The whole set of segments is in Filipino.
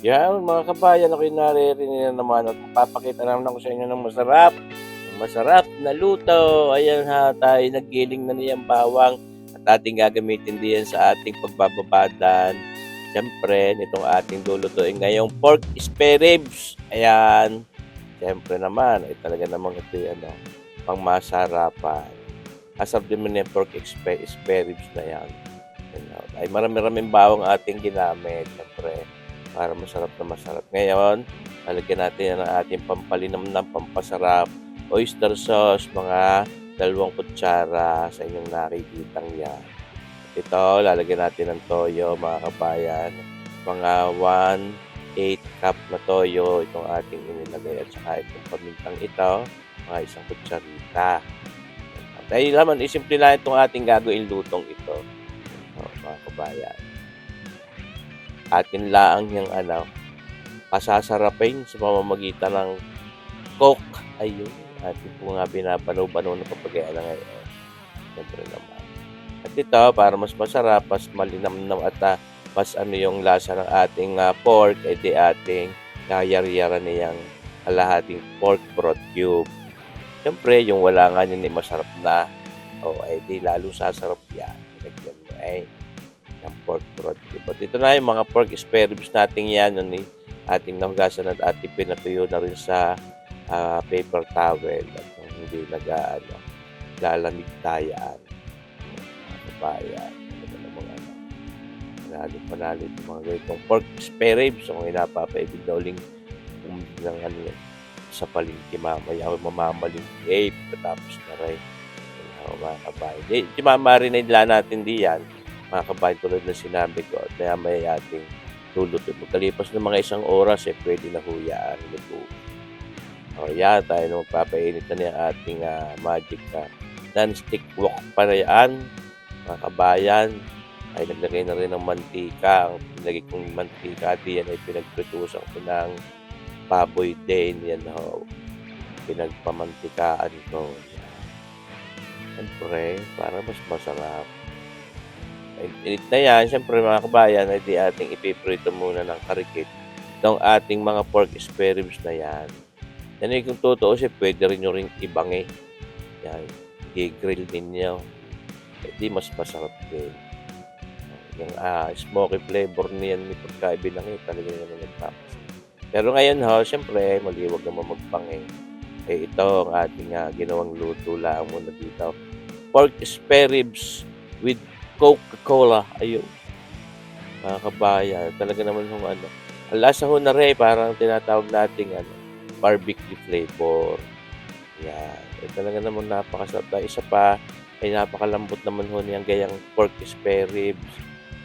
Yan mga kabayan, ako'y naririnig na naman at magpapakita naman ako sa inyo ng masarap na luto. Ayan ha, tayo naggiling na niyang bawang at ating gagamitin din sa ating pagbababadan. Siyempre, nitong ating lulutuin ngayong pork spare ribs. Ayan, siyempre naman, ay talaga namang ito pangmasarapan. Asap din mo na yung pork spare ribs na yan. Ay marami-raming bawang ating ginamit, siyempre para masarap na masarap. Ngayon, lalagyan natin yan ng ating pampalinamnam, pampasarap, oyster sauce, mga 2 kutsara sa inyong nakikitang yan. Ito, lalagyan natin ng toyo, mga kabayan. Mga 1/8 cup na toyo itong ating inilagay at saka itong pamintang ito, mga 1 kutsarita. Dahil naman, isimple lang itong ating gagawin lutong ito, mga kabayan. Atin laang yung pasasarapin sa pamamagitan ng Coke. Ayun, atin po nga binabanaw-banaw na papagaya na ngayon. Siyempre naman. At ito, para mas masarap, mas malinamnam at mas yung lasa ng ating pork, di ating kayar-yaran niyang kalahating pork broth cube. Siyempre, yung wala nga yun masarap na, di lalo sasarap yan. Lagyan mo ng pork broth cube. At ito na yung mga pork spare ribs natin yan, ating nahugasan at ating pinatuyo na rin sa paper towel at hindi lalamig tayaan. Kabayan, panalo itong mga ganitong pork spare ribs. So, kung inapapaibig na uling ng sa palengke mamaya o mamamalingke tapos na rin mga kabayan. Imamarinate lang natin diyan mga kabayan tulad ng sinabi ko at maya ating lulutuin. Magkalipas ng mga 1 oras pwede na huyaan luto. Yan tayo na magpapainit na yung ating magic non-stick wok pa na yan mga kabayan. Ay naglagay na rin ng mantika. Ang pinagay kong mantika diyan ay pinagpritusan ko ng baboy din. Yan pinagpamantikaan ko. Siyempre, para mas masarap. Init na yan, siyempre mga kabayan, ay di ating ipiprito muna ng karikit ng ating mga pork spare ribs na yan. Yan ay kung totoo pwede rin nyo rin ibangi. Yan, i-grill ninyo. Di mas masarap din. Yung smoky flavor niyan ni pagkaibilang talaga naman nagpapas. Pero ngayon siyempre, maliwag naman magbangi. Ito ang ating ginawang luto lang muna dito. Pork spare ribs with Coca-Cola. Ayun. Mga kabayan, talaga naman ang lasa ho na rin, parang tinatawag nating barbecue flavor. Yan. Talaga naman napakasarap. Isa pa, ay napakalambot naman ho niyang gayang pork spare ribs.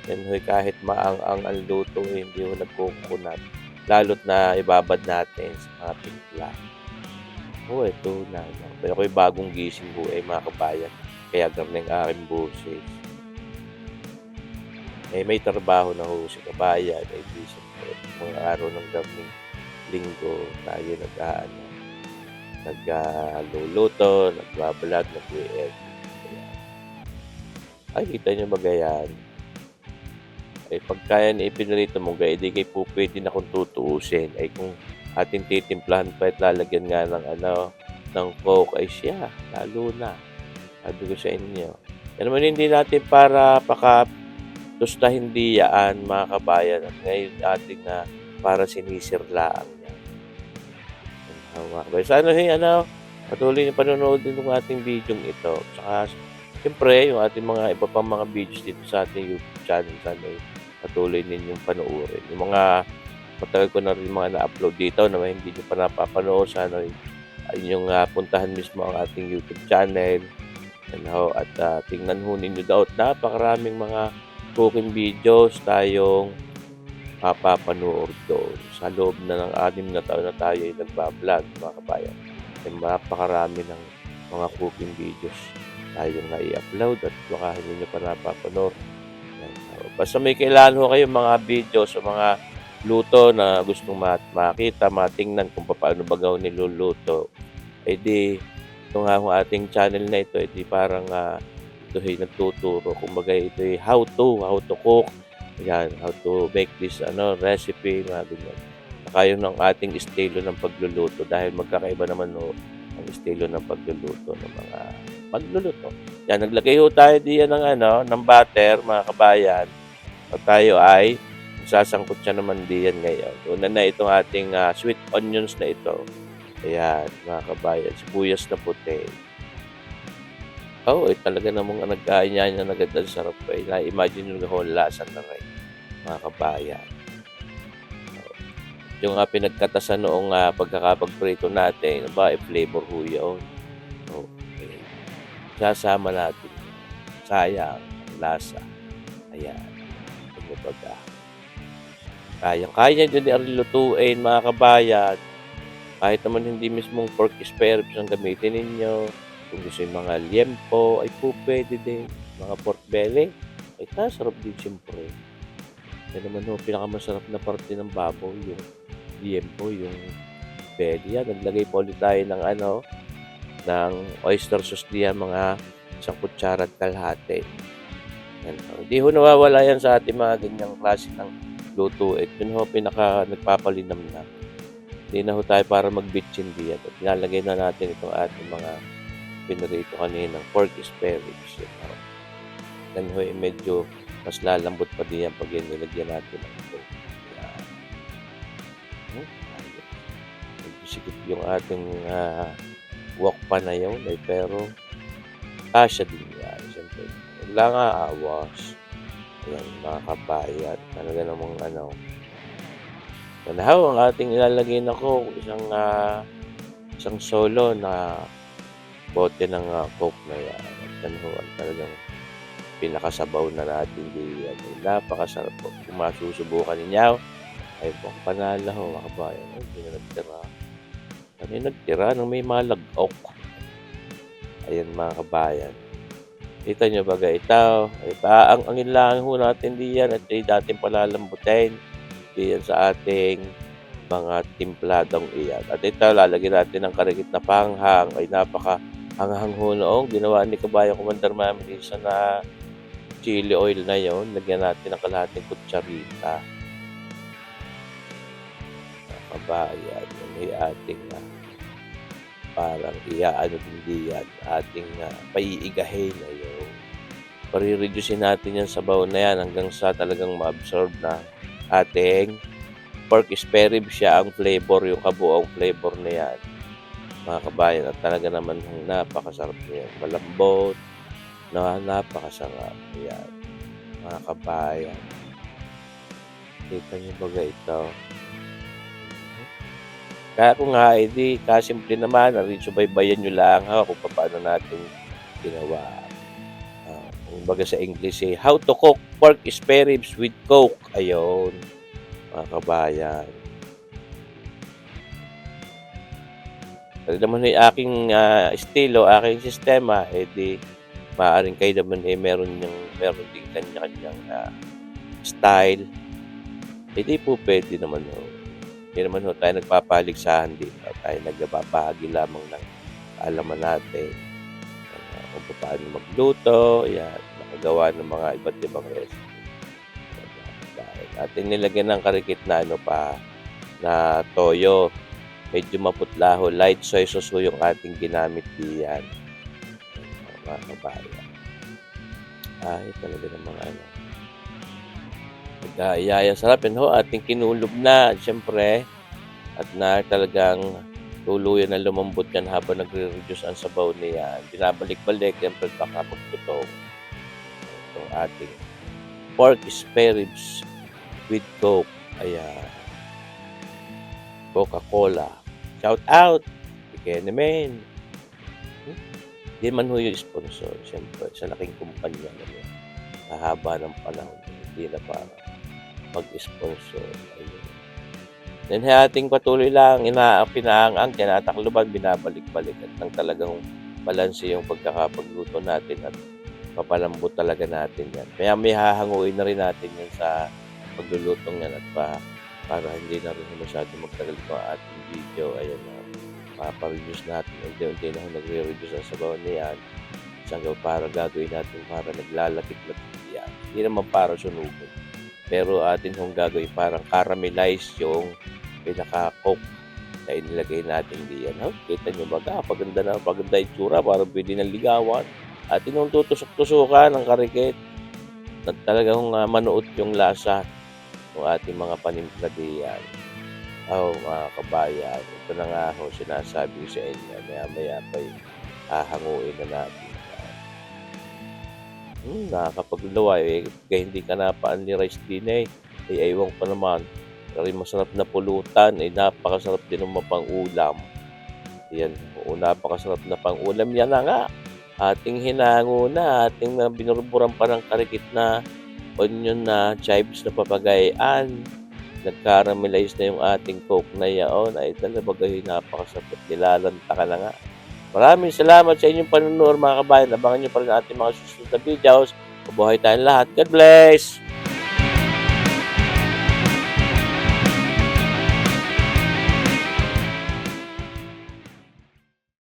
Yan ho, kahit maang-ang ang luto, hindi ho nagkukunat. Lalo't na ibabad natin sa mga timpla. Ito na. Pero ako'y bagong gising ho mga kabayan. Kaya ganun ang aking boses. May trabaho na ho si kabayan. Gising ko. Mga araw ng gabing linggo, tayo nagluluto, nagbabalag, nag-edit. Ay, kita nyo ba gayan? Pagka yan ipinarito mo, di kayo po pwede na kung tutuusin. Kung ating titimplahan pa at lalagyan nga ng Coke, siya, lalo na. Sabi ko sa inyo. Yan naman hindi natin para tustahin di yan, mga kabayan. At ngayon ating para sinisirlaan yan. Mga kabayan. Sana patuloy yung panonood din ng ating video ito. Saka, siyempre, yung ating mga iba pang mga videos dito sa ating YouTube channel, sana patuloy ninyong panoorin. Yung mga matagal ko na rin mga na-upload dito na hindi nyo pa napapanood, sana inyong puntahan mismo ang ating YouTube channel. At tingnan ho ninyo daw at napakaraming mga cooking videos tayong mapapanood doon. Sa loob na ng 6 na taon na tayo ay nagbablog, mga kabayan. Napakarami ng mga cooking videos tayong na-i-upload at baka hindi nyo pa napapanood. Basta may kailangan ho kayong mga video sa mga luto na gustong makita, matingnan kung paano ba gawin niluluto. Ito nga ho ating channel na ito, parang ito ay nagtuturo. Kumbaga ito ay how to cook Ayan, how to make this recipe, mga ganyan. Saka yung ng ating estilo ng pagluluto dahil magkakaiba naman ang estilo ng pagluluto ng mga magluluto. Yan, naglagay ho tayo diyan ng ng butter, mga kabayan. At tayo ay sasangkot siya naman diyan ngayon. Una na itong ating sweet onions na ito. Ayan, mga kabayan, sibuyas na puti. Oo, talaga namang nag-aanya na agad ang sarap eh. Na-imagine nyo na ho ang lasa na rin, mga kabayan. Yung pinagkatasan noong pagkakapagprito natin, flavor ho yun. Okay. Sasama natin. Sayang, ang lasa. Ayan. Kumbaga. Kayang-kaya nyo din lutuin, mga kabayan. Kahit naman hindi mismong pork spare ribs ang gamitin ninyo. Kung gusto yung mga liempo, ay po pwede din. Mga pork belly, ay sarap din siyempre. Yan naman ho, pinakamasarap na parte ng baboy, yung liempo, yung belly. Yan, naglagay po ulit tayo ng ng oyster sauce diyan, mga isang kutsara at kalahati. Yan. Hindi ho nawawala yan sa ating mga ganyang klase ng luto. Yun ho, nagpapalinamnam. Hindi na ho tayo para mag-bitchin diyan. At nilalagay na natin itong ating mga pinarito kaninang pork spare ribs. Yan ho, medyo mas lalambot pa diyan pag nilagyan natin ng ito. Yan. Medyo sikip yung ating wok pa na yun. Pero kasya din yan. Siyempre, wala nga awas. Ayan, mga kabayan. Talaga namang Manahaw ang ating ilalagay na ko, isang solo na bote ng Coke na yan. At yan ho, talagang pinakasabaw na natin diyan. Napakasarap po. Kung masusubukan ninyo, ay pong panala ho, mga kabayan. Hindi na nagtira. Ano yung nagtira nang may malagok? Ayan, mga kabayan. Kita nyo ba ito? Ang ilangan ho natin diyan at ay dating palalambutin diyan sa ating mga timpladong iyan. At ito, lalagyan natin ng karikit na panghang. Ay napaka-hanghang ho noong ginawa ni Kabayan Commander Mabilisa na chili oil na yon. Lagyan natin ng kalahating kutsarita. Kabayan, yun ay ating parang din diyan. Ating paiigahin na yun. Pare-reducein natin yung sabaw na yan hanggang sa talagang ma-absorb na ating pork spare ribs siya ang flavor, yung kabuong flavor na yan, mga kabayan. At talaga naman napakasarap niyan, malambot na napakasarap. Ayan, mga kabayan, kita niyo ba ito? Kaya kung di kasimple naman, subaybayan nyo lang kung paano natin ginawa. Kumbaga sa English how to cook pork spare ribs with Coke. Ayun, mga kabayan. Kasi naman aking estilo, aking sistema, di maaaring kayo naman meron din kanya-kanyang style. Di po pwede naman ho. Hindi naman ho tayo nagpapaligsahan din. Tayo nagbabahagi lamang ng kaalaman natin. Kung paano magluto, yan, nakagawa ng mga iba't ibang recipe. Atin nilagyan ng karikit na na toyo. Medyo maputla ho, light soy sauce ho yung ating ginamit diyan. Mga kabayan. Talaga namang nag-aayaya sarap. Yan ho, ating kinulob na, siyempre. At na talagang tuluyan na lumambot yan habang nagre-reduce ang sabaw niya. Binabalik-balik, siyempre baka magtutong. Itong ating pork spare ribs with Coke. Ayan. Coca-Cola. Shout out! Kaya naman. Hindi man ho yung sponsor. Siyempre, sa laking kumpanya naman. Mahaba ng panahon. Hindi na para mag-sponsor. Ayun. Then ating patuloy lang, pinaangang, tinatakluban, binabalik-balik at nang talagang balanse yung pagkakapagluto natin at papalambot talaga natin yan. Kaya may hahanguin na rin natin yan sa paglulutong yan at para hindi na rin masyado magtagal ko ang ating video. Ayan na, papareduce natin. Unti-unti na nagre-reduce ang sabaw niyan. Hanggang para gagawin natin para naglalapit-lapit yan. Hindi naman para sunugin. Pero atin hong gagawin parang caramelize yung pinaka-coke na inilagay natin diyan. Kita niyo ba paganda itsura parang puwede ng ligawan. Atin hong tutusok-tusukan ng karikit na talagang, manuot yung lasa ng ating mga panimpla diyan. Mga kabayan, ito na nga ho sinasabi ko sa inyo, maya-maya pa'y hahanguin na natin yan. Nakakapagluwa, kaya hindi ka napaan ni rice din, ewan ko naman, pero yung masarap na pulutan, napakasarap din ng mapang-ulam. Yan, oo, napakasarap na pang-ulam. Yan na nga, ating hinango na, ating binurburan pa ng karikit na onion na chives na papagayaan. Nag-caramelize na yung ating coke na yaon, ay talabagay napakasarap, nilalanta ka na nga. Maraming salamat sa inyong panonood mga kabayan. Abangan niyo pa rin ang ating mga susunod na videos. Mabuhay tayong lahat. God bless!